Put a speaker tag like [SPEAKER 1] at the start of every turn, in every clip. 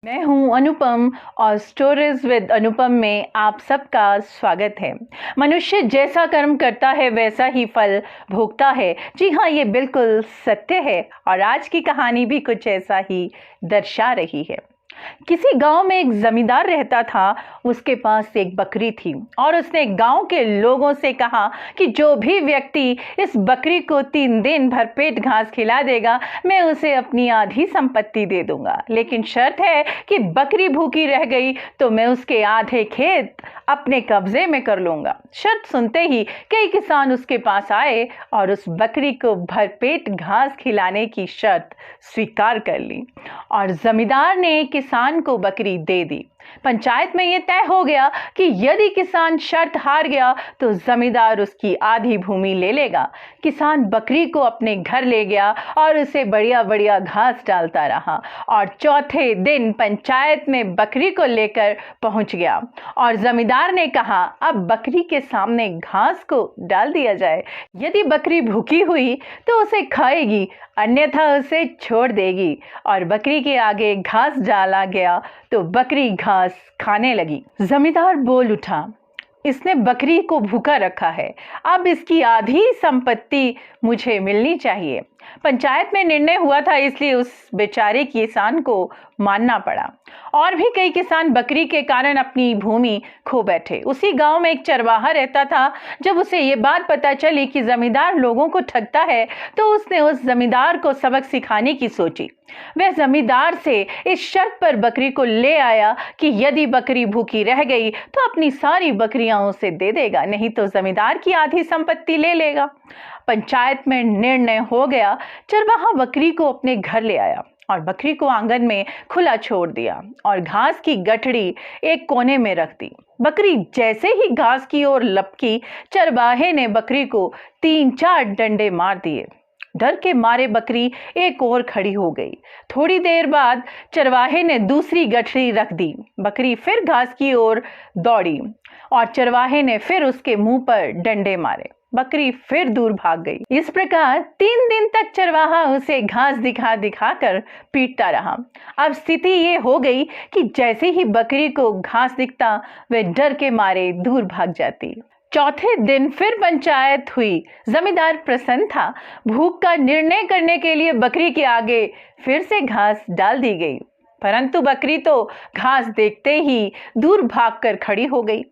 [SPEAKER 1] मैं हूं अनुपम और स्टोरीज विद अनुपम में आप सबका स्वागत है। मनुष्य जैसा कर्म करता है वैसा ही फल भोगता है। जी हाँ, ये बिल्कुल सत्य है और आज की कहानी भी कुछ ऐसा ही दर्शा रही है। किसी गांव में एक जमींदार रहता था। उसके पास एक बकरी थी और उसने गांव के लोगों से कहा कि जो भी व्यक्ति इस बकरी को 3 दिन भरपेट घास खिला देगा, मैं उसे अपनी आधी संपत्ति दे दूंगा, लेकिन शर्त है कि बकरी भूखी रह गई तो मैं उसके आधे खेत अपने कब्जे में कर लूंगा। शर्त सुनते ही कई किसान उसके पास आए और उस बकरी को भरपेट घास खिलाने की शर्त स्वीकार कर ली और जमींदार ने किसान को बकरी दे दी। पंचायत में यह तय हो गया कि यदि किसान शर्त हार गया तो जमींदार उसकी आधी भूमि ले लेगा। किसान बकरी को अपने घर ले गया और उसे बढ़िया बढ़िया घास डालता रहा और चौथे दिन पंचायत में बकरी को लेकर पहुंच गया और जमींदार ने कहा, अब बकरी के सामने घास को डाल दिया जाए। यदि बकरी भूखी हुई तो उसे खाएगी, अन्यथा उसे छोड़ देगी। और बकरी के आगे घास डाला गया तो बकरी घास खाने लगी। जमींदार बोल उठा, इसने बकरी को भूखा रखा है, अब इसकी आधी संपत्ति मुझे मिलनी चाहिए। पंचायत में निर्णय हुआ था, इसलिए उस बेचारे किसान को मानना पड़ा। और भी कई किसान बकरी के कारण अपनी भूमि खो बैठे। उसी गांव में एक चरवाहा रहता था। जब उसे ये बात पता चली कि जमींदार लोगों को ठगता है तो उसने उस जमींदार को सबक सिखाने की सोची। वह जमींदार से इस शर्त पर बकरी को ले आया कि यदि बकरी भूखी रह गई तो अपनी सारी बकरियां उसे दे देगा, नहीं तो जमींदार की आधी संपत्ति ले लेगा। पंचायत में निर्णय हो गया। चरवाहा बकरी को अपने घर ले आया और बकरी को आंगन में खुला छोड़ दिया और घास की गठड़ी एक कोने में रख दी। बकरी जैसे ही घास की ओर लपकी, चरवाहे ने बकरी को 3-4 डंडे मार दिए। डर के मारे बकरी एक ओर खड़ी हो गई। थोड़ी देर बाद चरवाहे ने दूसरी गठरी रख दी। बकरी फिर घास की ओर दौड़ी और चरवाहे ने फिर उसके मुंह पर डंडे मारे। बकरी फिर दूर भाग गई। इस प्रकार 3 दिन तक चरवाहा उसे घास दिखा दिखा कर पीटता रहा। अब स्थिति ये हो गई कि जैसे ही बकरी को घास दिखता वह डर के मारे दूर भाग जाती। चौथे दिन फिर पंचायत हुई। जमींदार प्रसन्न था। भूख का निर्णय करने के लिए बकरी के आगे फिर से घास डाल दी गई, परंतु बकरी तो घास देखते ही दूर भागकर खड़ी हो गई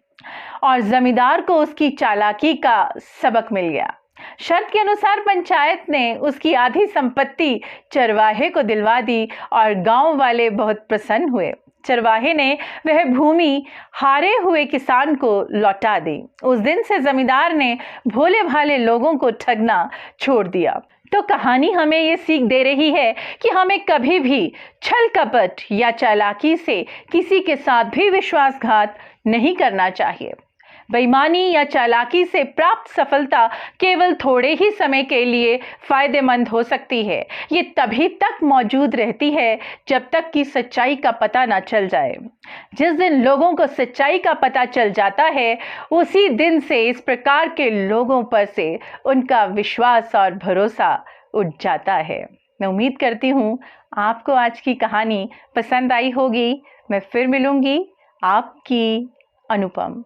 [SPEAKER 1] और जमींदार को उसकी चालाकी का सबक मिल गया। शर्त के अनुसार पंचायत ने उसकी आधी संपत्ति चरवाहे को दिलवा दी और गांव वाले बहुत प्रसन्न हुए। चरवाहे ने वह भूमि हारे हुए किसान को लौटा दी। उस दिन से जमींदार ने भोले भाले लोगों को ठगना छोड़ दिया। तो कहानी हमें ये सीख दे रही है कि हमें कभी भी छल कपट या चालाकी से किसी के साथ भी विश्वासघात नहीं करना चाहिए। बेईमानी या चालाकी से प्राप्त सफलता केवल थोड़े ही समय के लिए फायदेमंद हो सकती है। ये तभी तक मौजूद रहती है जब तक कि सच्चाई का पता ना चल जाए। जिस दिन लोगों को सच्चाई का पता चल जाता है, उसी दिन से इस प्रकार के लोगों पर से उनका विश्वास और भरोसा उठ जाता है। मैं उम्मीद करती हूँ आपको आज की कहानी पसंद आई होगी। मैं फिर मिलूंगी, आपकी अनुपम।